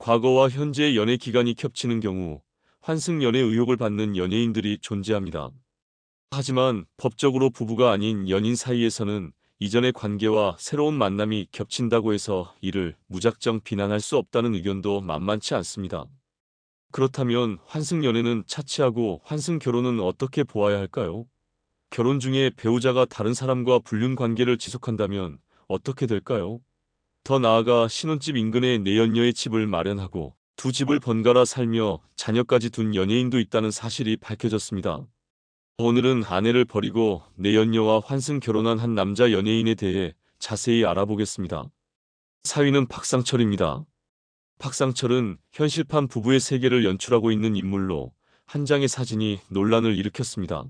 과거와 현재의 연애 기간이 겹치는 경우 환승연애 의혹을 받는 연예인들이 존재합니다. 하지만 법적으로 부부가 아닌 연인 사이에서는 이전의 관계와 새로운 만남이 겹친다고 해서 이를 무작정 비난할 수 없다는 의견도 만만치 않습니다. 그렇다면 환승연애는 차치하고 환승결혼은 어떻게 보아야 할까요? 결혼 중에 배우자가 다른 사람과 불륜 관계를 지속한다면 어떻게 될까요? 더 나아가 신혼집 인근에 내연녀의 집을 마련하고 두 집을 번갈아 살며 자녀까지 둔 연예인도 있다는 사실이 밝혀졌습니다. 오늘은 아내를 버리고 내연녀와 환승 결혼한 한 남자 연예인에 대해 자세히 알아보겠습니다. 사위는 박상철입니다. 박상철은 현실판 부부의 세계를 연출하고 있는 인물로 한 장의 사진이 논란을 일으켰습니다.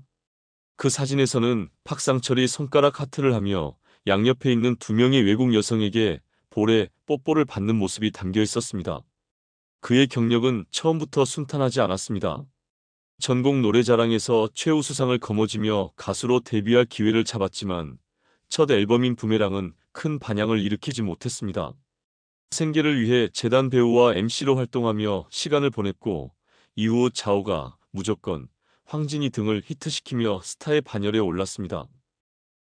그 사진에서는 박상철이 손가락 하트를 하며 양옆에 있는 두 명의 외국 여성에게 볼에 뽀뽀를 받는 모습이 담겨 있었습니다. 그의 경력은 처음부터 순탄하지 않았습니다. 전국 노래자랑에서 최우수상을 거머쥐며 가수로 데뷔할 기회를 잡았지만 첫 앨범인 부메랑은 큰 반향을 일으키지 못했습니다. 생계를 위해 재단 배우와 MC로 활동하며 시간을 보냈고 이후 자오가, 무조건, 황진이 등을 히트시키며 스타의 반열에 올랐습니다.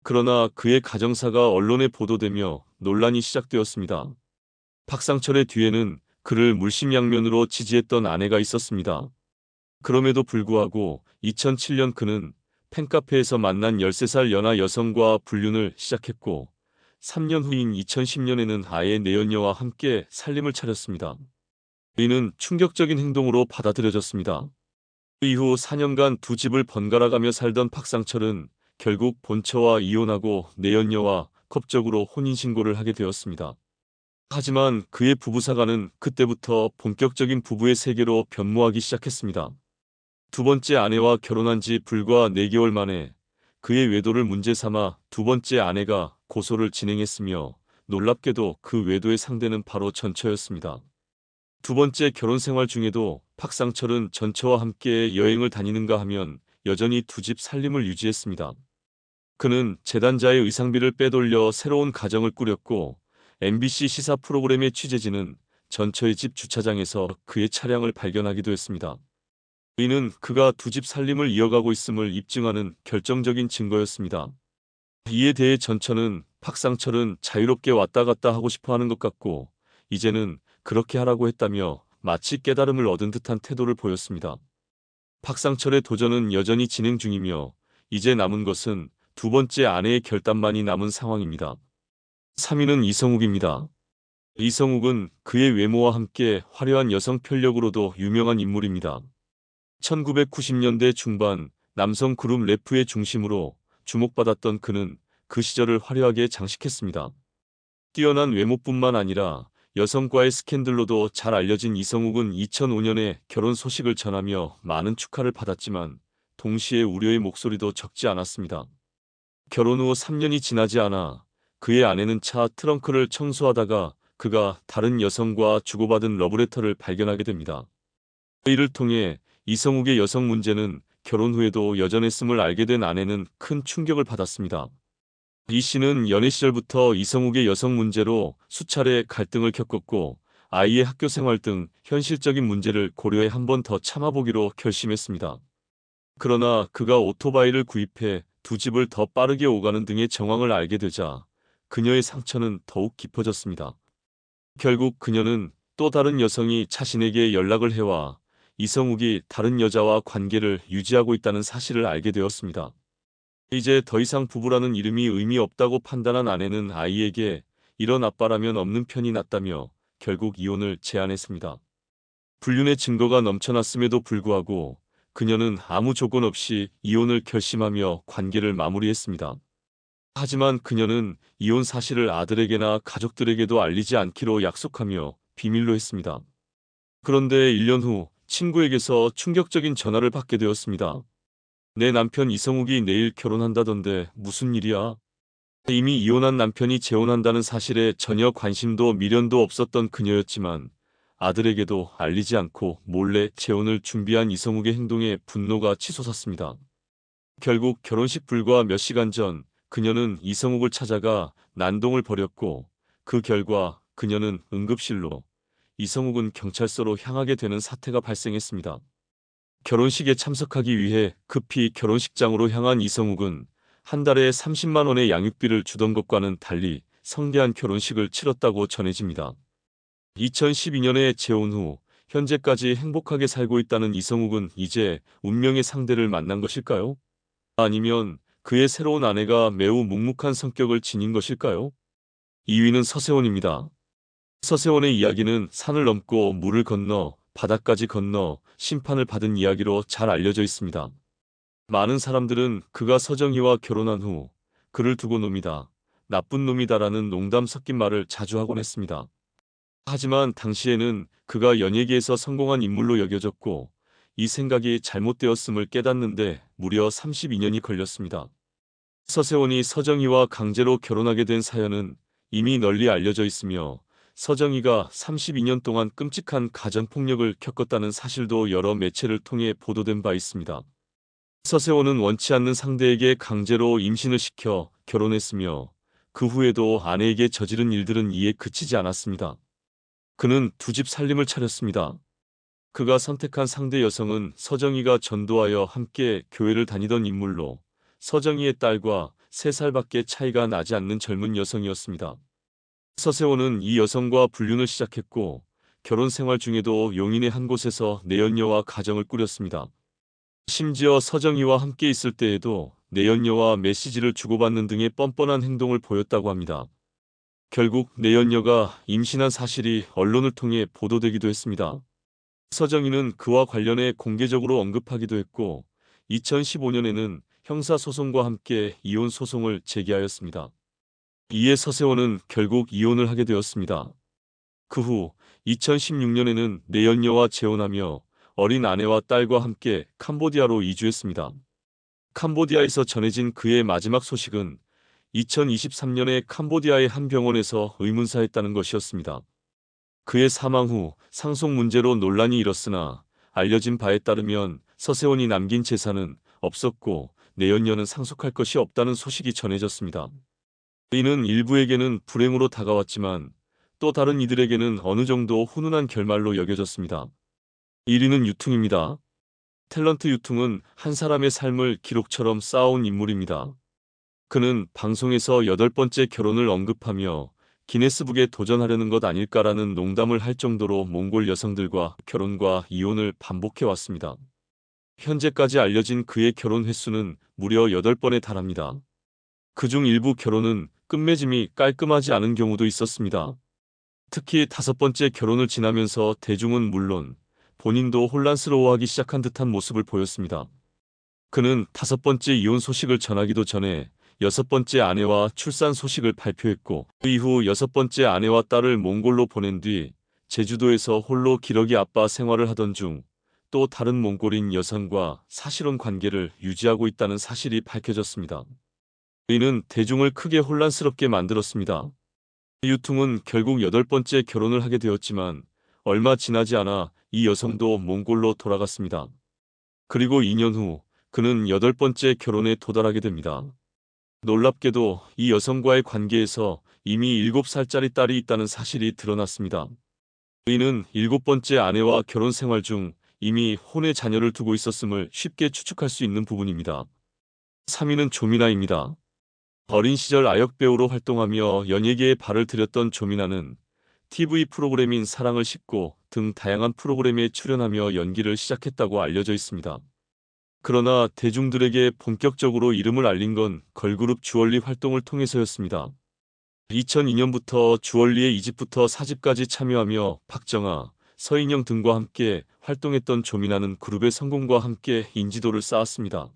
그러나 그의 가정사가 언론에 보도되며 논란이 시작되었습니다. 박상철의 뒤에는 그를 물심양면으로 지지했던 아내가 있었습니다. 그럼에도 불구하고 2007년 그는 팬카페에서 만난 13살 연하 여성과 불륜을 시작했고 3년 후인 2010년에는 아예 내연녀와 함께 살림을 차렸습니다. 이는 충격적인 행동으로 받아들여졌습니다. 그 이후 4년간 두 집을 번갈아가며 살던 박상철은 결국 본처와 이혼하고 내연녀와 법적으로 혼인신고를 하게 되었습니다. 하지만 그의 부부사가는 그때부터 본격적인 부부의 세계로 변모하기 시작했습니다. 두 번째 아내와 결혼한 지 불과 4개월 만에 그의 외도를 문제 삼아 두 번째 아내가 고소를 진행했으며 놀랍게도 그 외도의 상대는 바로 전처였습니다. 두 번째 결혼 생활 중에도 박상철은 전처와 함께 여행을 다니는가 하면 여전히 두 집 살림을 유지했습니다. 그는 재단자의 의상비를 빼돌려 새로운 가정을 꾸렸고 MBC 시사 프로그램의 취재진은 전처의 집 주차장에서 그의 차량을 발견하기도 했습니다. 이는 그가 두 집 살림을 이어가고 있음을 입증하는 결정적인 증거였습니다. 이에 대해 전처는 박상철은 자유롭게 왔다 갔다 하고 싶어 하는 것 같고 이제는 그렇게 하라고 했다며 마치 깨달음을 얻은 듯한 태도를 보였습니다. 박상철의 도전은 여전히 진행 중이며 이제 남은 것은 두 번째 아내의 결단만이 남은 상황입니다. 3위는 이성욱입니다. 이성욱은 그의 외모와 함께 화려한 여성 편력으로도 유명한 인물입니다. 1990년대 중반 남성 그룹 래프의 중심으로 주목받았던 그는 그 시절을 화려하게 장식했습니다. 뛰어난 외모뿐만 아니라 여성과의 스캔들로도 잘 알려진 이성욱은 2005년에 결혼 소식을 전하며 많은 축하를 받았지만 동시에 우려의 목소리도 적지 않았습니다. 결혼 후 3년이 지나지 않아 그의 아내는 차 트렁크를 청소하다가 그가 다른 여성과 주고받은 러브레터를 발견하게 됩니다. 이를 통해 이성욱의 여성 문제는 결혼 후에도 여전했음을 알게 된 아내는 큰 충격을 받았습니다. 이 씨는 연애 시절부터 이성욱의 여성 문제로 수차례 갈등을 겪었고 아이의 학교 생활 등 현실적인 문제를 고려해 한 번 더 참아보기로 결심했습니다. 그러나 그가 오토바이를 구입해 두 집을 더 빠르게 오가는 등의 정황을 알게 되자 그녀의 상처는 더욱 깊어졌습니다. 결국 그녀는 또 다른 여성이 자신에게 연락을 해와 이성욱이 다른 여자와 관계를 유지하고 있다는 사실을 알게 되었습니다. 이제 더 이상 부부라는 이름이 의미 없다고 판단한 아내는 아이에게 이런 아빠라면 없는 편이 낫다며 결국 이혼을 제안했습니다. 불륜의 증거가 넘쳐났음에도 불구하고 그녀는 아무 조건 없이 이혼을 결심하며 관계를 마무리했습니다. 하지만 그녀는 이혼 사실을 아들에게나 가족들에게도 알리지 않기로 약속하며 비밀로 했습니다. 그런데 1년 후 친구에게서 충격적인 전화를 받게 되었습니다. 내 남편 이성욱이 내일 결혼한다던데 무슨 일이야? 이미 이혼한 남편이 재혼한다는 사실에 전혀 관심도 미련도 없었던 그녀였지만 아들에게도 알리지 않고 몰래 재혼을 준비한 이성욱의 행동에 분노가 치솟았습니다. 결국 결혼식 불과 몇 시간 전 그녀는 이성욱을 찾아가 난동을 벌였고 그 결과 그녀는 응급실로 이성욱은 경찰서로 향하게 되는 사태가 발생했습니다. 결혼식에 참석하기 위해 급히 결혼식장으로 향한 이성욱은 한 달에 30만 원의 양육비를 주던 것과는 달리 성대한 결혼식을 치렀다고 전해집니다. 2012년에 재혼 후 현재까지 행복하게 살고 있다는 이성욱은 이제 운명의 상대를 만난 것일까요? 아니면 그의 새로운 아내가 매우 묵묵한 성격을 지닌 것일까요? 2위는 서세원입니다. 서세원의 이야기는 산을 넘고 물을 건너 바다까지 건너 심판을 받은 이야기로 잘 알려져 있습니다. 많은 사람들은 그가 서정희와 결혼한 후 그를 두고 놈이다, 나쁜 놈이다라는 농담 섞인 말을 자주 하곤 했습니다. 하지만 당시에는 그가 연예계에서 성공한 인물로 여겨졌고 이 생각이 잘못되었음을 깨닫는데 무려 32년이 걸렸습니다. 서세원이 서정희와 강제로 결혼하게 된 사연은 이미 널리 알려져 있으며 서정희가 32년 동안 끔찍한 가정폭력을 겪었다는 사실도 여러 매체를 통해 보도된 바 있습니다. 서세원은 원치 않는 상대에게 강제로 임신을 시켜 결혼했으며 그 후에도 아내에게 저지른 일들은 이에 그치지 않았습니다. 그는 두 집 살림을 차렸습니다. 그가 선택한 상대 여성은 서정희가 전도하여 함께 교회를 다니던 인물로 서정희의 딸과 3살밖에 차이가 나지 않는 젊은 여성이었습니다. 서세원은 이 여성과 불륜을 시작했고 결혼 생활 중에도 용인의 한 곳에서 내연녀와 가정을 꾸렸습니다. 심지어 서정희와 함께 있을 때에도 내연녀와 메시지를 주고받는 등의 뻔뻔한 행동을 보였다고 합니다. 결국 내연녀가 임신한 사실이 언론을 통해 보도되기도 했습니다. 서정희는 그와 관련해 공개적으로 언급하기도 했고 2015년에는 형사소송과 함께 이혼 소송을 제기하였습니다. 이에 서세원은 결국 이혼을 하게 되었습니다. 그 후 2016년에는 내연녀와 재혼하며 어린 아내와 딸과 함께 캄보디아로 이주했습니다. 캄보디아에서 전해진 그의 마지막 소식은 2023년에 캄보디아의 한 병원에서 의문사했다는 것이었습니다. 그의 사망 후 상속 문제로 논란이 일었으나 알려진 바에 따르면 서세원이 남긴 재산은 없었고 내연녀는 상속할 것이 없다는 소식이 전해졌습니다. 이는 일부에게는 불행으로 다가왔지만 또 다른 이들에게는 어느 정도 훈훈한 결말로 여겨졌습니다. 1위는 유퉁입니다. 탤런트 유퉁은 한 사람의 삶을 기록처럼 쌓아온 인물입니다. 그는 방송에서 8번째 결혼을 언급하며 기네스북에 도전하려는 것 아닐까라는 농담을 할 정도로 몽골 여성들과 결혼과 이혼을 반복해왔습니다. 현재까지 알려진 그의 결혼 횟수는 무려 8번에 달합니다. 그중 일부 결혼은 끝맺음이 깔끔하지 않은 경우도 있었습니다. 특히 5번째 결혼을 지나면서 대중은 물론 본인도 혼란스러워하기 시작한 듯한 모습을 보였습니다. 그는 5번째 이혼 소식을 전하기도 전에 6번째 아내와 출산 소식을 발표했고 그 이후 6번째 아내와 딸을 몽골로 보낸 뒤 제주도에서 홀로 기러기 아빠 생활을 하던 중 또 다른 몽골인 여성과 사실혼 관계를 유지하고 있다는 사실이 밝혀졌습니다. 이는 대중을 크게 혼란스럽게 만들었습니다. 유퉁은 결국 8번째 결혼을 하게 되었지만 얼마 지나지 않아 이 여성도 몽골로 돌아갔습니다. 그리고 2년 후 그는 8번째 결혼에 도달하게 됩니다. 놀랍게도 이 여성과의 관계에서 이미 7살짜리 딸이 있다는 사실이 드러났습니다. 이는 7번째 아내와 결혼 생활 중 이미 혼의 자녀를 두고 있었음을 쉽게 추측할 수 있는 부분입니다. 3위는 조미나입니다. 어린 시절 아역배우로 활동하며 연예계에 발을 들였던 조미나는 TV 프로그램인 사랑을 싣고 등 다양한 프로그램에 출연하며 연기를 시작했다고 알려져 있습니다. 그러나 대중들에게 본격적으로 이름을 알린 건 걸그룹 주얼리 활동을 통해서였습니다. 2002년부터 주얼리의 2집부터 4집까지 참여하며 박정아, 서인영 등과 함께 활동했던 조미나는 그룹의 성공과 함께 인지도를 쌓았습니다.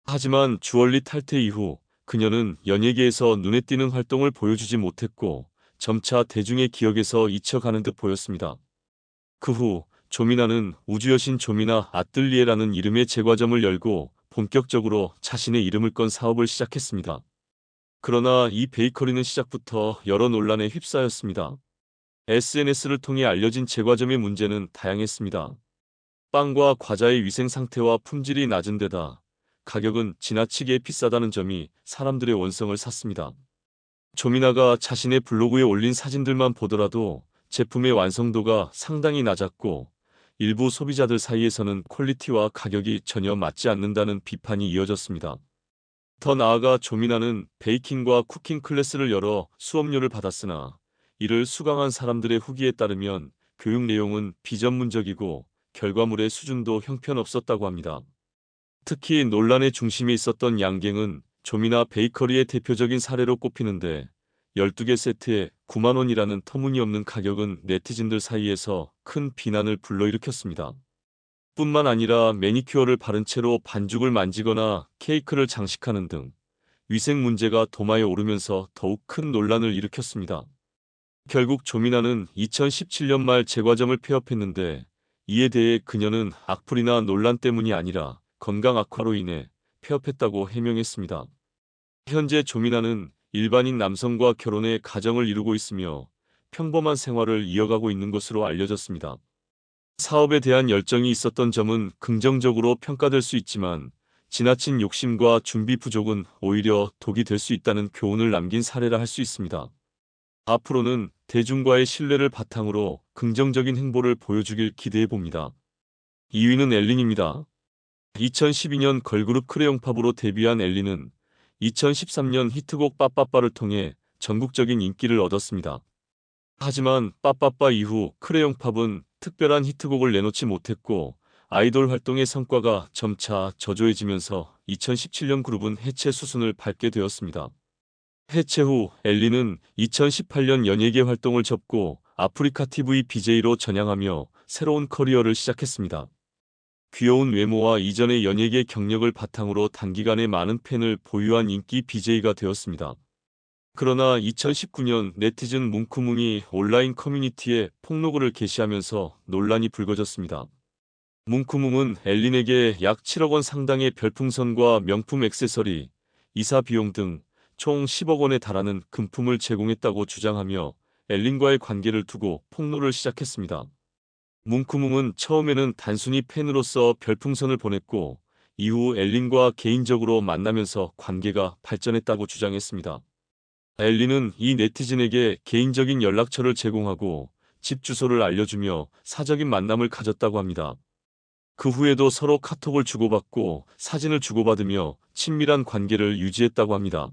하지만 주얼리 탈퇴 이후 그녀는 연예계에서 눈에 띄는 활동을 보여주지 못했고 점차 대중의 기억에서 잊혀가는 듯 보였습니다. 그 후 조미나는 우주여신 조미나 아뜰리에라는 이름의 제과점을 열고 본격적으로 자신의 이름을 건 사업을 시작했습니다. 그러나 이 베이커리는 시작부터 여러 논란에 휩싸였습니다. SNS를 통해 알려진 제과점의 문제는 다양했습니다. 빵과 과자의 위생 상태와 품질이 낮은 데다 가격은 지나치게 비싸다는 점이 사람들의 원성을 샀습니다. 조미나가 자신의 블로그에 올린 사진들만 보더라도 제품의 완성도가 상당히 낮았고 일부 소비자들 사이에서는 퀄리티와 가격이 전혀 맞지 않는다는 비판이 이어졌습니다. 더 나아가 조미나는 베이킹과 쿠킹 클래스를 열어 수업료를 받았으나 이를 수강한 사람들의 후기에 따르면 교육 내용은 비전문적이고 결과물의 수준도 형편없었다고 합니다. 특히 논란의 중심에 있었던 양갱은 조미나 베이커리의 대표적인 사례로 꼽히는데 12개 세트에 9만 원이라는 터무니없는 가격은 네티즌들 사이에서 큰 비난을 불러일으켰습니다. 뿐만 아니라 매니큐어를 바른 채로 반죽을 만지거나 케이크를 장식하는 등 위생 문제가 도마에 오르면서 더욱 큰 논란을 일으켰습니다. 결국 조미나는 2017년 말 재과점을 폐업했는데 이에 대해 그녀는 악플이나 논란 때문이 아니라 건강 악화로 인해 폐업했다고 해명했습니다. 현재 조미나는 일반인 남성과 결혼해 가정을 이루고 있으며 평범한 생활을 이어가고 있는 것으로 알려졌습니다. 사업에 대한 열정이 있었던 점은 긍정적으로 평가될 수 있지만 지나친 욕심과 준비 부족은 오히려 독이 될 수 있다는 교훈을 남긴 사례라 할 수 있습니다. 앞으로는 대중과의 신뢰를 바탕으로 긍정적인 행보를 보여주길 기대해 봅니다. 2위는 엘린입니다. 2012년 걸그룹 크레용팝으로 데뷔한 엘린은 2013년 히트곡 빠빠빠를 통해 전국적인 인기를 얻었습니다. 하지만 빠빠빠 이후 크레용팝은 특별한 히트곡을 내놓지 못했고 아이돌 활동의 성과가 점차 저조해지면서 2017년 그룹은 해체 수순을 밟게 되었습니다. 해체 후 엘린은 2018년 연예계 활동을 접고 아프리카 TV BJ로 전향하며 새로운 커리어를 시작했습니다. 귀여운 외모와 이전의 연예계 경력을 바탕으로 단기간에 많은 팬을 보유한 인기 BJ가 되었습니다. 그러나 2019년 네티즌 뭉크뭉이 온라인 커뮤니티에 폭로글을 게시하면서 논란이 불거졌습니다. 뭉크뭉은 엘린에게 약 7억 원 상당의 별풍선과 명품 액세서리, 이사 비용 등 총 10억 원에 달하는 금품을 제공했다고 주장하며 엘린과의 관계를 두고 폭로를 시작했습니다. 뭉크뭉은 처음에는 단순히 팬으로서 별풍선을 보냈고 이후 엘린과 개인적으로 만나면서 관계가 발전했다고 주장했습니다. 엘린은 이 네티즌에게 개인적인 연락처를 제공하고 집 주소를 알려주며 사적인 만남을 가졌다고 합니다. 그 후에도 서로 카톡을 주고받고 사진을 주고받으며 친밀한 관계를 유지했다고 합니다.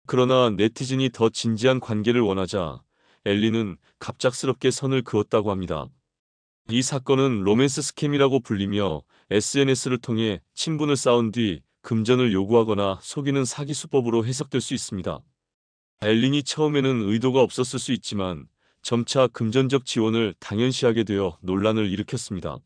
그러나 네티즌이 더 진지한 관계를 원하자 엘린은 갑작스럽게 선을 그었다고 합니다. 이 사건은 로맨스 스캠이라고 불리며 SNS를 통해 친분을 쌓은 뒤 금전을 요구하거나 속이는 사기 수법으로 해석될 수 있습니다. 엘린이 처음에는 의도가 없었을 수 있지만 점차 금전적 지원을 당연시하게 되어 논란을 일으켰습니다.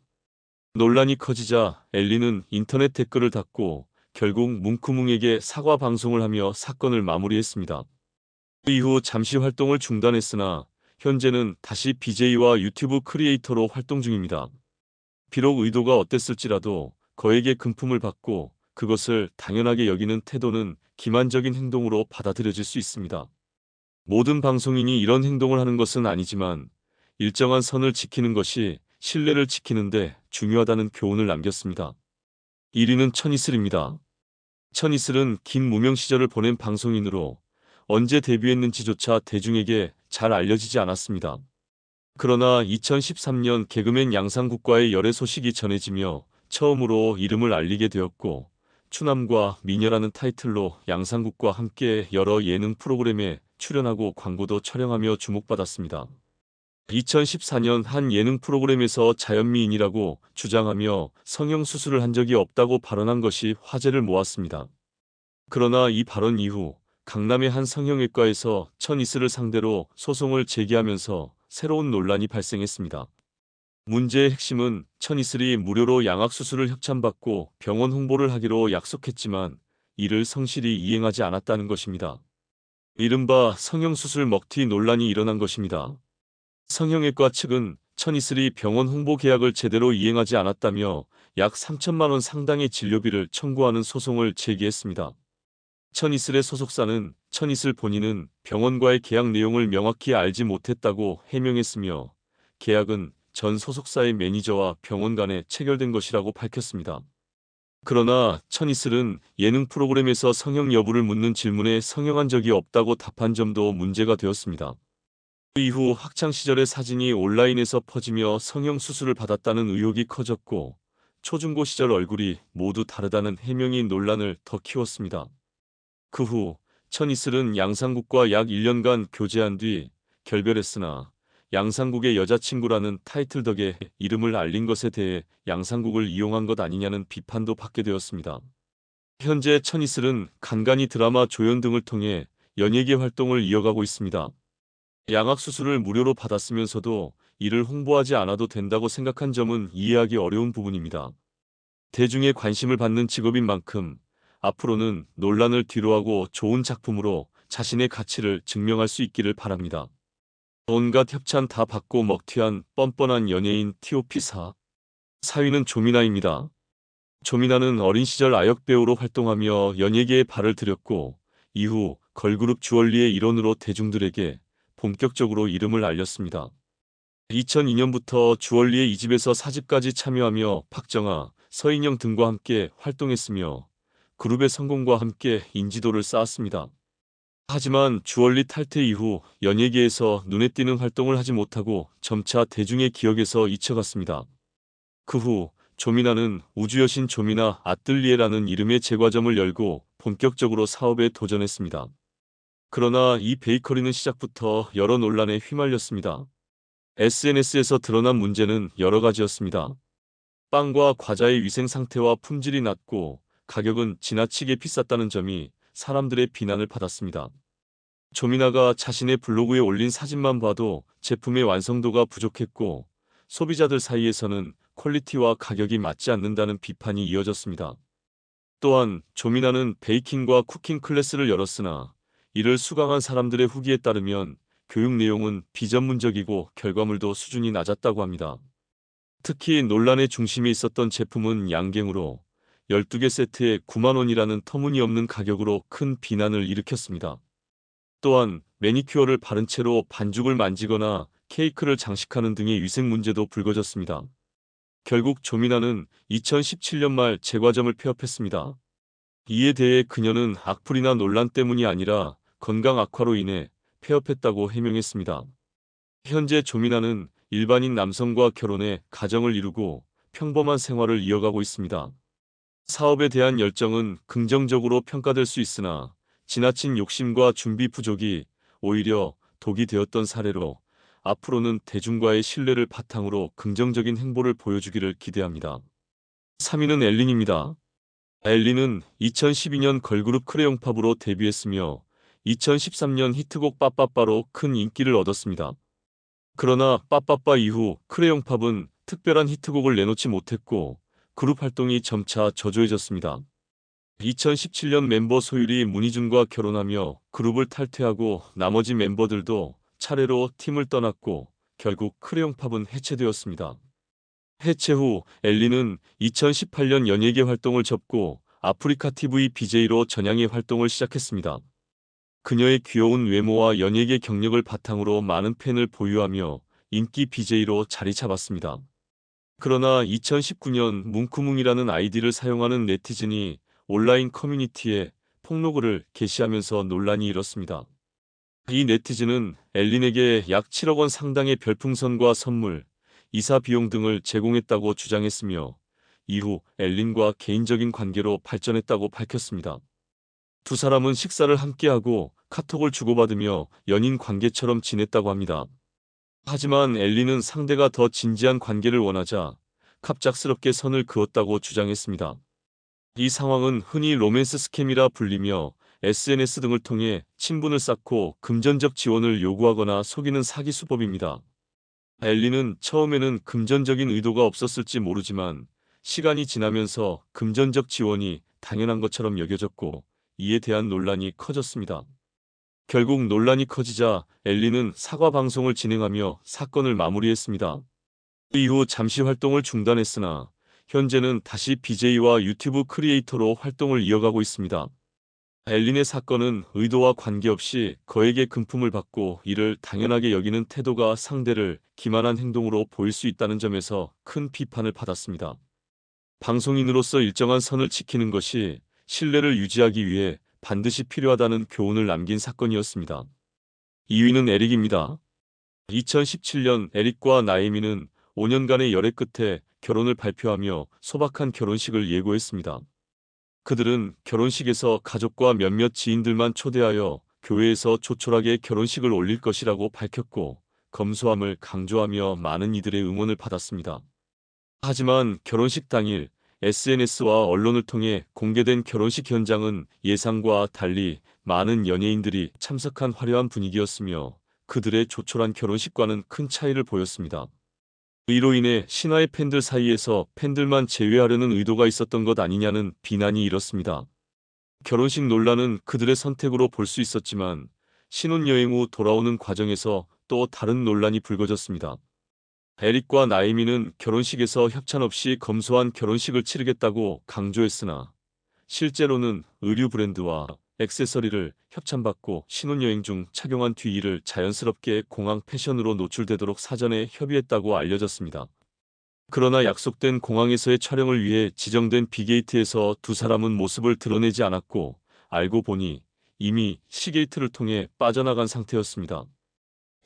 논란이 커지자 엘린은 인터넷 댓글을 닫고 결국 뭉크뭉에게 사과 방송을 하며 사건을 마무리했습니다. 그 이후 잠시 활동을 중단했으나 현재는 다시 BJ와 유튜브 크리에이터로 활동 중입니다. 비록 의도가 어땠을지라도 거액의 금품을 받고 그것을 당연하게 여기는 태도는 기만적인 행동으로 받아들여질 수 있습니다. 모든 방송인이 이런 행동을 하는 것은 아니지만 일정한 선을 지키는 것이 신뢰를 지키는 데 중요하다는 교훈을 남겼습니다. 1위는 천이슬입니다. 천이슬은 긴 무명 시절을 보낸 방송인으로 언제 데뷔했는지조차 대중에게 잘 알려지지 않았습니다. 그러나 2013년 개그맨 양상국과의 열애 소식이 전해지며 처음으로 이름을 알리게 되었고 추남과 미녀라는 타이틀로 양상국과 함께 여러 예능 프로그램에 출연하고 광고도 촬영하며 주목받았습니다. 2014년 한 예능 프로그램에서 자연미인이라고 주장하며 성형수술을 한 적이 없다고 발언한 것이 화제를 모았습니다. 그러나 이 발언 이후 강남의 한 성형외과에서 천이슬을 상대로 소송을 제기하면서 새로운 논란이 발생했습니다. 문제의 핵심은 천이슬이 무료로 양악수술을 협찬받고 병원 홍보를 하기로 약속했지만 이를 성실히 이행하지 않았다는 것입니다. 이른바 성형수술 먹튀 논란이 일어난 것입니다. 성형외과 측은 천이슬이 병원 홍보 계약을 제대로 이행하지 않았다며 약 3천만 원 상당의 진료비를 청구하는 소송을 제기했습니다. 천이슬의 소속사는 천이슬 본인은 병원과의 계약 내용을 명확히 알지 못했다고 해명했으며 계약은 전 소속사의 매니저와 병원 간에 체결된 것이라고 밝혔습니다. 그러나 천이슬은 예능 프로그램에서 성형 여부를 묻는 질문에 성형한 적이 없다고 답한 점도 문제가 되었습니다. 그 이후 학창시절의 사진이 온라인에서 퍼지며 성형수술을 받았다는 의혹이 커졌고 초중고 시절 얼굴이 모두 다르다는 해명이 논란을 더 키웠습니다. 그 후 천이슬은 양상국과 약 1년간 교제한 뒤 결별했으나 양상국의 여자친구라는 타이틀 덕에 이름을 알린 것에 대해 양상국을 이용한 것 아니냐는 비판도 받게 되었습니다. 현재 천이슬은 간간히 드라마 조연 등을 통해 연예계 활동을 이어가고 있습니다. 양악 수술을 무료로 받았으면서도 이를 홍보하지 않아도 된다고 생각한 점은 이해하기 어려운 부분입니다. 대중의 관심을 받는 직업인 만큼 앞으로는 논란을 뒤로하고 좋은 작품으로 자신의 가치를 증명할 수 있기를 바랍니다. 온갖 협찬 다 받고 먹튀한 뻔뻔한 연예인 TOP4. 4위는 조미나입니다. 조미나는 어린 시절 아역배우로 활동하며 연예계에 발을 들였고 이후 걸그룹 주얼리의 일원으로 대중들에게 본격적으로 이름을 알렸습니다. 2002년부터 주얼리의 2집에서 4집까지 참여하며 박정아, 서인영 등과 함께 활동했으며 그룹의 성공과 함께 인지도를 쌓았습니다. 하지만 주얼리 탈퇴 이후 연예계에서 눈에 띄는 활동을 하지 못하고 점차 대중의 기억에서 잊혀갔습니다. 그 후 조미나는 우주여신 조미나 아뜰리에라는 이름의 제과점을 열고 본격적으로 사업에 도전했습니다. 그러나 이 베이커리는 시작부터 여러 논란에 휘말렸습니다. SNS에서 드러난 문제는 여러 가지였습니다. 빵과 과자의 위생 상태와 품질이 낮고 가격은 지나치게 비쌌다는 점이 사람들의 비난을 받았습니다. 조미나가 자신의 블로그에 올린 사진만 봐도 제품의 완성도가 부족했고 소비자들 사이에서는 퀄리티와 가격이 맞지 않는다는 비판이 이어졌습니다. 또한 조미나는 베이킹과 쿠킹 클래스를 열었으나 이를 수강한 사람들의 후기에 따르면 교육 내용은 비전문적이고 결과물도 수준이 낮았다고 합니다. 특히 논란의 중심에 있었던 제품은 양갱으로 12개 세트에 9만 원이라는 터무니없는 가격으로 큰 비난을 일으켰습니다. 또한 매니큐어를 바른 채로 반죽을 만지거나 케이크를 장식하는 등의 위생 문제도 불거졌습니다. 결국 조미나는 2017년 말 제과점을 폐업했습니다. 이에 대해 그녀는 악플이나 논란 때문이 아니라 건강 악화로 인해 폐업했다고 해명했습니다. 현재 조미나는 일반인 남성과 결혼해 가정을 이루고 평범한 생활을 이어가고 있습니다. 사업에 대한 열정은 긍정적으로 평가될 수 있으나 지나친 욕심과 준비 부족이 오히려 독이 되었던 사례로 앞으로는 대중과의 신뢰를 바탕으로 긍정적인 행보를 보여주기를 기대합니다. 3위는 엘린입니다. 엘린은 2012년 걸그룹 크레용팝으로 데뷔했으며 2013년 히트곡 빠빠빠로 큰 인기를 얻었습니다. 그러나 빠빠빠 이후 크레용팝은 특별한 히트곡을 내놓지 못했고 그룹 활동이 점차 저조해졌습니다. 2017년 멤버 소율이 문희준과 결혼하며 그룹을 탈퇴하고 나머지 멤버들도 차례로 팀을 떠났고 결국 크레용팝은 해체되었습니다. 해체 후 엘리는 2018년 연예계 활동을 접고 아프리카 TV BJ로 전향의 활동을 시작했습니다. 그녀의 귀여운 외모와 연예계 경력을 바탕으로 많은 팬을 보유하며 인기 BJ로 자리 잡았습니다. 그러나 2019년 뭉크뭉이라는 아이디를 사용하는 네티즌이 온라인 커뮤니티에 폭로글을 게시하면서 논란이 일었습니다. 이 네티즌은 엘린에게 약 7억 원 상당의 별풍선과 선물, 이사 비용 등을 제공했다고 주장했으며 이후 엘린과 개인적인 관계로 발전했다고 밝혔습니다. 두 사람은 식사를 함께하고 카톡을 주고받으며 연인 관계처럼 지냈다고 합니다. 하지만 엘린은 상대가 더 진지한 관계를 원하자 갑작스럽게 선을 그었다고 주장했습니다. 이 상황은 흔히 로맨스 스캠이라 불리며 SNS 등을 통해 친분을 쌓고 금전적 지원을 요구하거나 속이는 사기 수법입니다. 엘린은 처음에는 금전적인 의도가 없었을지 모르지만 시간이 지나면서 금전적 지원이 당연한 것처럼 여겨졌고 이에 대한 논란이 커졌습니다. 결국 논란이 커지자 엘린은 사과 방송을 진행하며 사건을 마무리했습니다. 그 이후 잠시 활동을 중단했으나 현재는 다시 BJ와 유튜브 크리에이터로 활동을 이어가고 있습니다. 엘린의 사건은 의도와 관계없이 거액의 금품을 받고 이를 당연하게 여기는 태도가 상대를 기만한 행동으로 보일 수 있다는 점에서 큰 비판을 받았습니다. 방송인으로서 일정한 선을 지키는 것이 신뢰를 유지하기 위해 반드시 필요하다는 교훈을 남긴 사건이었습니다. 2위는 에릭입니다. 2017년 에릭과 나에미는 5년간의 열애 끝에 결혼을 발표하며 소박한 결혼식을 예고했습니다. 그들은 결혼식에서 가족과 몇몇 지인들만 초대하여 교회에서 조촐하게 결혼식을 올릴 것이라고 밝혔고, 검소함을 강조하며 많은 이들의 응원을 받았습니다. 하지만 결혼식 당일 SNS와 언론을 통해 공개된 결혼식 현장은 예상과 달리 많은 연예인들이 참석한 화려한 분위기였으며, 그들의 조촐한 결혼식과는 큰 차이를 보였습니다. 이로 인해 신화의 팬들 사이에서 팬들만 제외하려는 의도가 있었던 것 아니냐는 비난이 일었습니다. 결혼식 논란은 그들의 선택으로 볼 수 있었지만, 신혼여행 후 돌아오는 과정에서 또 다른 논란이 불거졌습니다. 에릭과 나에미는 결혼식에서 협찬 없이 검소한 결혼식을 치르겠다고 강조했으나, 실제로는 의류 브랜드와 액세서리를 협찬받고 신혼여행 중 착용한 뒤 이를 자연스럽게 공항 패션으로 노출되도록 사전에 협의했다고 알려졌습니다. 그러나 약속된 공항에서의 촬영을 위해 지정된 빅게이트에서 두 사람은 모습을 드러내지 않았고, 알고 보니 이미 C게이트를 통해 빠져나간 상태였습니다.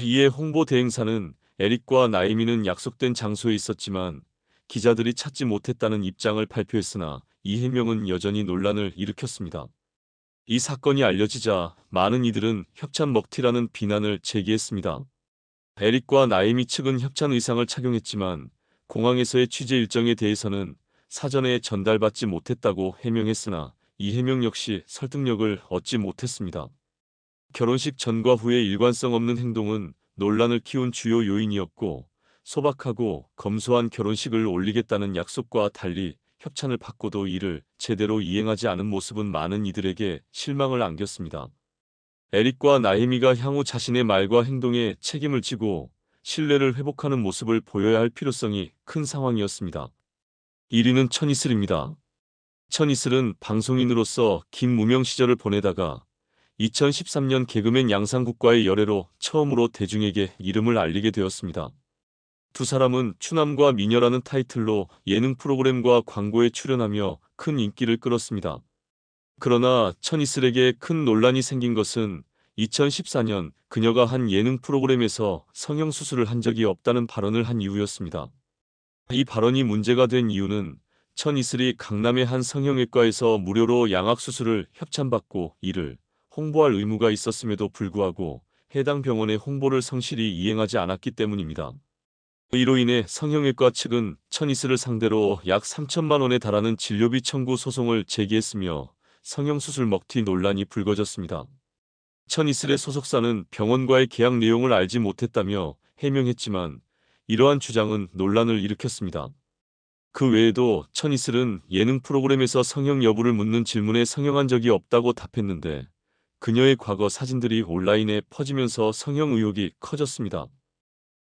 이에 홍보 대행사는 에릭과 나에미는 약속된 장소에 있었지만 기자들이 찾지 못했다는 입장을 발표했으나, 이 해명은 여전히 논란을 일으켰습니다. 이 사건이 알려지자 많은 이들은 협찬 먹튀라는 비난을 제기했습니다. 에릭과 나에미 측은 협찬 의상을 착용했지만 공항에서의 취재 일정에 대해서는 사전에 전달받지 못했다고 해명했으나, 이 해명 역시 설득력을 얻지 못했습니다. 결혼식 전과 후의 일관성 없는 행동은 논란을 키운 주요 요인이었고, 소박하고 검소한 결혼식을 올리겠다는 약속과 달리 협찬을 받고도 이를 제대로 이행하지 않은 모습은 많은 이들에게 실망을 안겼습니다. 에릭과 나에미가 향후 자신의 말과 행동에 책임을 지고 신뢰를 회복하는 모습을 보여야 할 필요성이 큰 상황이었습니다. 1위는 천이슬입니다. 천이슬은 방송인으로서 긴 무명 시절을 보내다가 2013년 개그맨 양상국과의 열애로 처음으로 대중에게 이름을 알리게 되었습니다. 두 사람은 추남과 미녀라는 타이틀로 예능 프로그램과 광고에 출연하며 큰 인기를 끌었습니다. 그러나 천이슬에게 큰 논란이 생긴 것은 2014년 그녀가 한 예능 프로그램에서 성형수술을 한 적이 없다는 발언을 한 이후였습니다. 이 발언이 문제가 된 이유는 천이슬이 강남의 한 성형외과에서 무료로 양악수술을 협찬받고 이를 홍보할 의무가 있었음에도 불구하고 해당 병원의 홍보를 성실히 이행하지 않았기 때문입니다. 이로 인해 성형외과 측은 천이슬을 상대로 약 3천만 원에 달하는 진료비 청구 소송을 제기했으며, 성형수술 먹튀 논란이 불거졌습니다. 천이슬의 소속사는 병원과의 계약 내용을 알지 못했다며 해명했지만, 이러한 주장은 논란을 일으켰습니다. 그 외에도 천이슬은 예능 프로그램에서 성형 여부를 묻는 질문에 성형한 적이 없다고 답했는데, 그녀의 과거 사진들이 온라인에 퍼지면서 성형 의혹이 커졌습니다.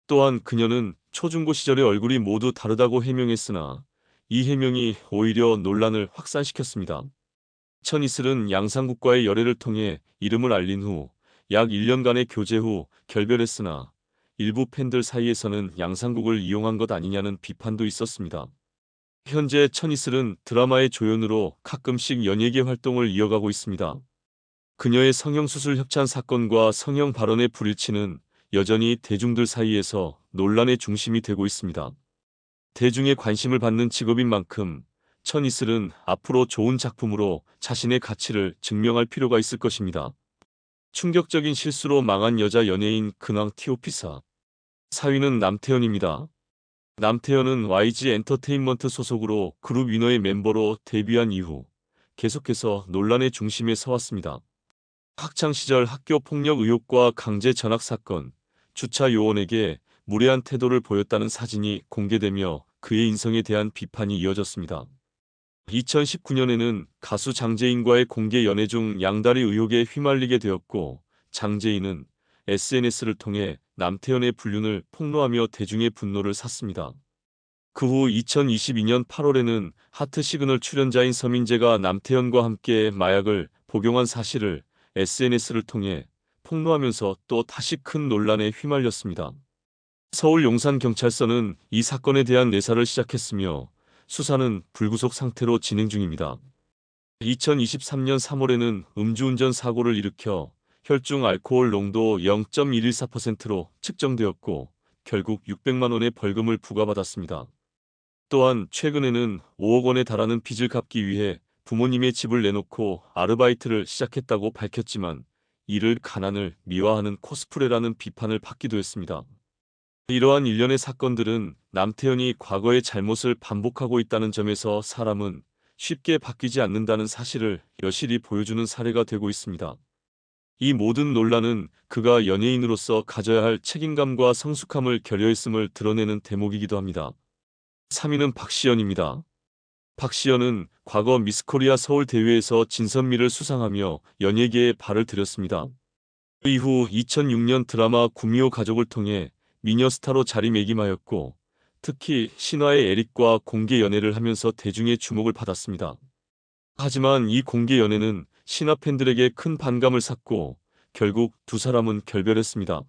또한 그녀는 초중고 시절의 얼굴이 모두 다르다고 해명했으나, 이 해명이 오히려 논란을 확산시켰습니다. 천이슬은 양상국과의 열애를 통해 이름을 알린 후 약 1년간의 교제 후 결별했으나, 일부 팬들 사이에서는 양상국을 이용한 것 아니냐는 비판도 있었습니다. 현재 천이슬은 드라마의 조연으로 가끔씩 연예계 활동을 이어가고 있습니다. 그녀의 성형수술 협찬 사건과 성형 발언의 불일치는 여전히 대중들 사이에서 논란의 중심이 되고 있습니다. 대중의 관심을 받는 직업인 만큼 천이슬은 앞으로 좋은 작품으로 자신의 가치를 증명할 필요가 있을 것입니다. 충격적인 실수로 망한 여자 연예인 근황 티오피사. 4위는 남태현입니다. 남태현은 YG 엔터테인먼트 소속으로 그룹 위너의 멤버로 데뷔한 이후 계속해서 논란의 중심에 서왔습니다. 학창시절 학교 폭력 의혹과 강제 전학 사건, 주차 요원에게 무례한 태도를 보였다는 사진이 공개되며 그의 인성에 대한 비판이 이어졌습니다. 2019년에는 가수 장재인과의 공개 연애 중 양다리 의혹에 휘말리게 되었고, 장재인은 SNS를 통해 남태현의 불륜을 폭로하며 대중의 분노를 샀습니다. 그 후 2022년 8월에는 하트 시그널 출연자인 서민재가 남태현과 함께 마약을 복용한 사실을 SNS를 통해 폭로하면서 또 다시 큰 논란에 휘말렸습니다. 서울 용산경찰서는 이 사건에 대한 내사를 시작했으며 수사는 불구속 상태로 진행 중입니다. 2023년 3월에는 음주운전 사고를 일으켜 혈중 알코올 농도 0.114%로 측정되었고 결국 600만 원의 벌금을 부과받았습니다. 또한 최근에는 5억 원에 달하는 빚을 갚기 위해 부모님의 집을 내놓고 아르바이트를 시작했다고 밝혔지만 이를 가난을 미화하는 코스프레라는 비판을 받기도 했습니다. 이러한 일련의 사건들은 남태현이 과거의 잘못을 반복하고 있다는 점에서 사람은 쉽게 바뀌지 않는다는 사실을 여실히 보여주는 사례가 되고 있습니다. 이 모든 논란은 그가 연예인으로서 가져야 할 책임감과 성숙함을 결여했음을 드러내는 대목이기도 합니다. 3위는 박시연입니다. 박시연은 과거 미스코리아 서울 대회에서 진선미를 수상하며 연예계에 발을 들였습니다. 그 이후 2006년 드라마 구미호 가족을 통해 미녀 스타로 자리매김하였고 특히 신화의 에릭과 공개 연애를 하면서 대중의 주목을 받았습니다. 하지만 이 공개 연애는 신화 팬들에게 큰 반감을 샀고 결국 두 사람은 결별했습니다.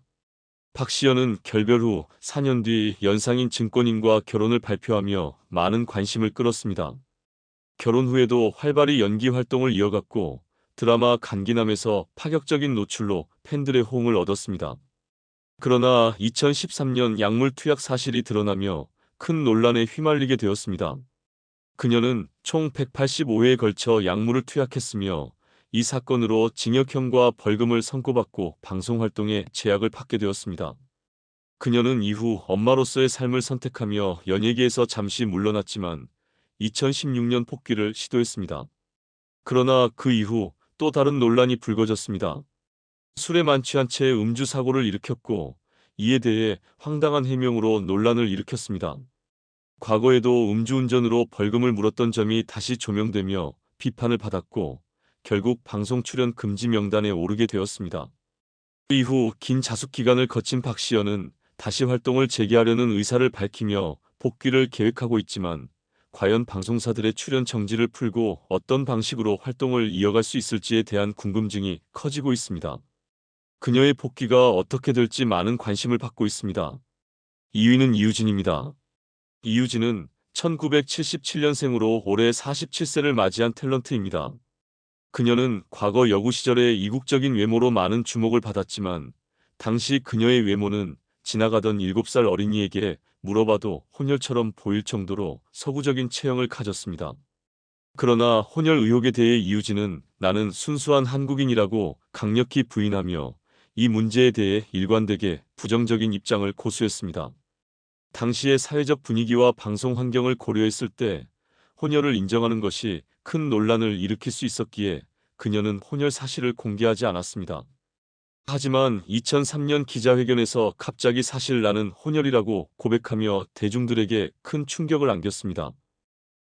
박시연은 결별 후 4년 뒤 연상인 증권인과 결혼을 발표하며 많은 관심을 끌었습니다. 결혼 후에도 활발히 연기 활동을 이어갔고 드라마 간기남에서 파격적인 노출로 팬들의 호응을 얻었습니다. 그러나 2013년 약물 투약 사실이 드러나며 큰 논란에 휘말리게 되었습니다. 그녀는 총 185회에 걸쳐 약물을 투약했으며 이 사건으로 징역형과 벌금을 선고받고 방송활동에 제약을 받게 되었습니다. 그녀는 이후 엄마로서의 삶을 선택하며 연예계에서 잠시 물러났지만 2016년 복귀를 시도했습니다. 그러나 그 이후 또 다른 논란이 불거졌습니다. 술에 만취한 채 음주 사고를 일으켰고 이에 대해 황당한 해명으로 논란을 일으켰습니다. 과거에도 음주운전으로 벌금을 물었던 점이 다시 조명되며 비판을 받았고 결국 방송 출연 금지 명단에 오르게 되었습니다. 그 이후 긴 자숙 기간을 거친 박시연은 다시 활동을 재개하려는 의사를 밝히며 복귀를 계획하고 있지만 과연 방송사들의 출연 정지를 풀고 어떤 방식으로 활동을 이어갈 수 있을지에 대한 궁금증이 커지고 있습니다. 그녀의 복귀가 어떻게 될지 많은 관심을 받고 있습니다. 2위는 이유진입니다. 이유진은 1977년생으로 올해 47세를 맞이한 탤런트입니다. 그녀는 과거 여고 시절의 이국적인 외모로 많은 주목을 받았지만 당시 그녀의 외모는 지나가던 7살 어린이에게 물어봐도 혼혈처럼 보일 정도로 서구적인 체형을 가졌습니다. 그러나 혼혈 의혹에 대해 이유진은 나는 순수한 한국인이라고 강력히 부인하며 이 문제에 대해 일관되게 부정적인 입장을 고수했습니다. 당시의 사회적 분위기와 방송 환경을 고려했을 때 혼혈을 인정하는 것이 큰 논란을 일으킬 수 있었기에 그녀는 혼혈 사실을 공개하지 않았습니다. 하지만 2003년 기자회견에서 갑자기 사실 나는 혼혈이라고 고백하며 대중들에게 큰 충격을 안겼습니다.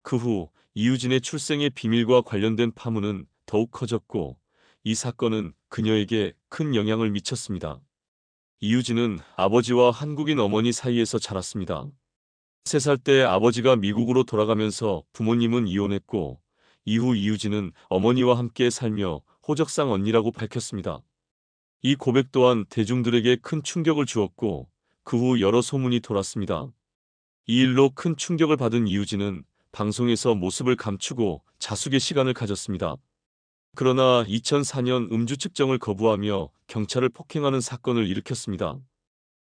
그 후 이유진의 출생의 비밀과 관련된 파문은 더욱 커졌고 이 사건은 그녀에게 큰 영향을 미쳤습니다. 이유진은 아버지와 한국인 어머니 사이에서 자랐습니다. 3살 때 아버지가 미국으로 돌아가면서 부모님은 이혼했고 이후 이유진은 어머니와 함께 살며 호적상 언니라고 밝혔습니다. 이 고백 또한 대중들에게 큰 충격을 주었고 그 후 여러 소문이 돌았습니다. 이 일로 큰 충격을 받은 이유진은 방송에서 모습을 감추고 자숙의 시간을 가졌습니다. 그러나 2004년 음주 측정을 거부하며 경찰을 폭행하는 사건을 일으켰습니다.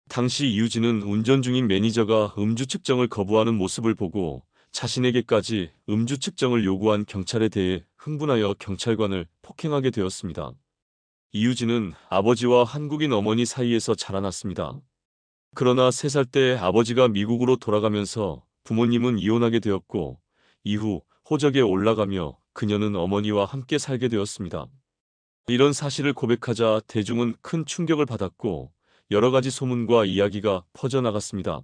당시 이유진은 운전 중인 매니저가 음주 측정을 거부하는 모습을 보고 자신에게까지 음주 측정을 요구한 경찰에 대해 흥분하여 경찰관을 폭행하게 되었습니다. 이유진은 아버지와 한국인 어머니 사이에서 자라났습니다. 그러나 3살 때 아버지가 미국으로 돌아가면서 부모님은 이혼하게 되었고 이후 호적에 올라가며 그녀는 어머니와 함께 살게 되었습니다. 이런 사실을 고백하자 대중은 큰 충격을 받았고 여러 가지 소문과 이야기가 퍼져나갔습니다.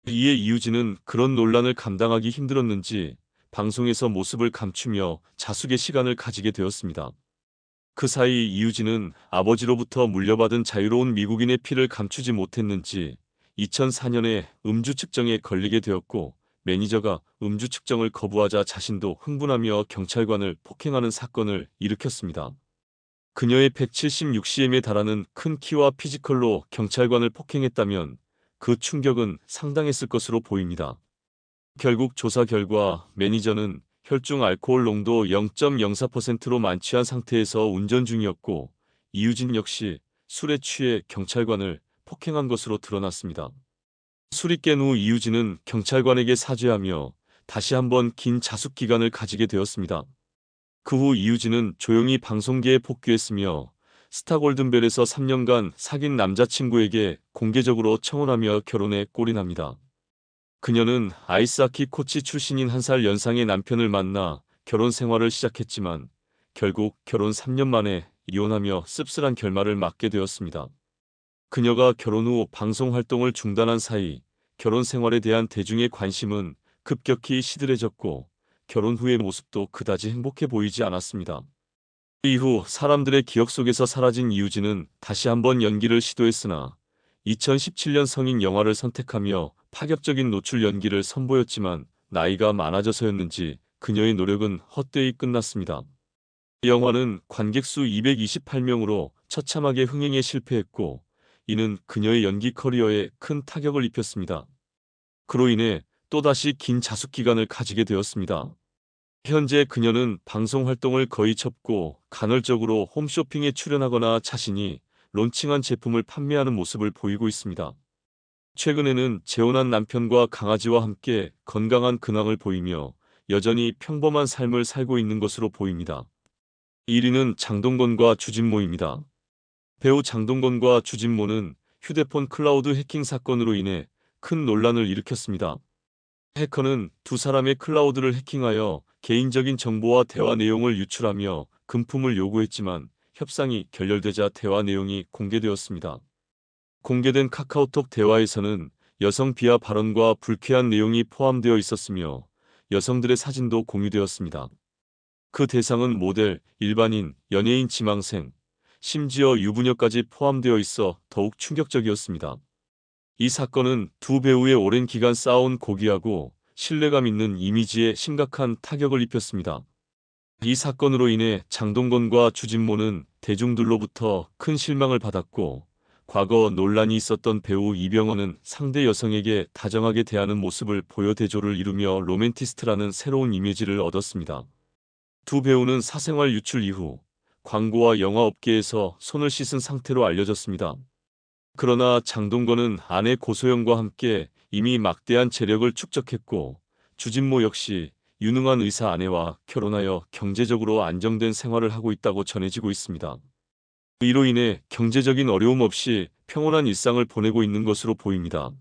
이에 이유진은 그런 논란을 감당하기 힘들었는지 방송에서 모습을 감추며 자숙의 시간을 가지게 되었습니다. 그 사이 이유진은 아버지로부터 물려받은 자유로운 미국인의 피를 감추지 못했는지 2004년에 음주 측정에 걸리게 되었고 매니저가 음주 측정을 거부하자 자신도 흥분하며 경찰관을 폭행하는 사건을 일으켰습니다. 그녀의 176cm에 달하는 큰 키와 피지컬로 경찰관을 폭행했다면 그 충격은 상당했을 것으로 보입니다. 결국 조사 결과 매니저는 혈중 알코올 농도 0.04%로 만취한 상태에서 운전 중이었고 이유진 역시 술에 취해 경찰관을 폭행한 것으로 드러났습니다. 술이 깬 후 이유진은 경찰관에게 사죄하며 다시 한번 긴 자숙 기간을 가지게 되었습니다. 그 후 이유진은 조용히 방송계에 복귀했으며 스타 골든벨에서 3년간 사귄 남자친구에게 공개적으로 청혼하며 결혼에 골인합니다. 그녀는 아이스하키 코치 출신인 1살 연상의 남편을 만나 결혼 생활을 시작했지만 결국 결혼 3년 만에 이혼하며 씁쓸한 결말을 맞게 되었습니다. 그녀가 결혼 후 방송 활동을 중단한 사이 결혼 생활에 대한 대중의 관심은 급격히 시들해졌고 결혼 후의 모습도 그다지 행복해 보이지 않았습니다. 이후 사람들의 기억 속에서 사라진 이유진은 다시 한번 연기를 시도했으나 2017년 성인 영화를 선택하며 파격적인 노출 연기를 선보였지만 나이가 많아져서였는지 그녀의 노력은 헛되이 끝났습니다. 영화는 관객 수 228명으로 처참하게 흥행에 실패했고 이는 그녀의 연기 커리어에 큰 타격을 입혔습니다. 그로 인해 또다시 긴 자숙 기간을 가지게 되었습니다. 현재 그녀는 방송 활동을 거의 접고 간헐적으로 홈쇼핑에 출연하거나 자신이 론칭한 제품을 판매하는 모습을 보이고 있습니다. 최근에는 재혼한 남편과 강아지와 함께 건강한 근황을 보이며 여전히 평범한 삶을 살고 있는 것으로 보입니다. 1위는 장동건과 주진모입니다. 배우 장동건과 주진모는 휴대폰 클라우드 해킹 사건으로 인해 큰 논란을 일으켰습니다. 해커는 두 사람의 클라우드를 해킹하여 개인적인 정보와 대화 내용을 유출하며 금품을 요구했지만 협상이 결렬되자 대화 내용이 공개되었습니다. 공개된 카카오톡 대화에서는 여성 비하 발언과 불쾌한 내용이 포함되어 있었으며 여성들의 사진도 공유되었습니다. 그 대상은 모델, 일반인, 연예인 지망생, 심지어 유부녀까지 포함되어 있어 더욱 충격적이었습니다. 이 사건은 두 배우의 오랜 기간 쌓아온 고귀하고 신뢰감 있는 이미지에 심각한 타격을 입혔습니다. 이 사건으로 인해 장동건과 주진모는 대중들로부터 큰 실망을 받았고 과거 논란이 있었던 배우 이병헌은 상대 여성에게 다정하게 대하는 모습을 보여 대조를 이루며 로맨티스트라는 새로운 이미지를 얻었습니다. 두 배우는 사생활 유출 이후 광고와 영화 업계에서 손을 씻은 상태로 알려졌습니다. 그러나 장동건은 아내 고소영과 함께 이미 막대한 재력을 축적했고 주진모 역시 유능한 의사 아내와 결혼하여 경제적으로 안정된 생활을 하고 있다고 전해지고 있습니다. 이로 인해 경제적인 어려움 없이 평온한 일상을 보내고 있는 것으로 보입니다.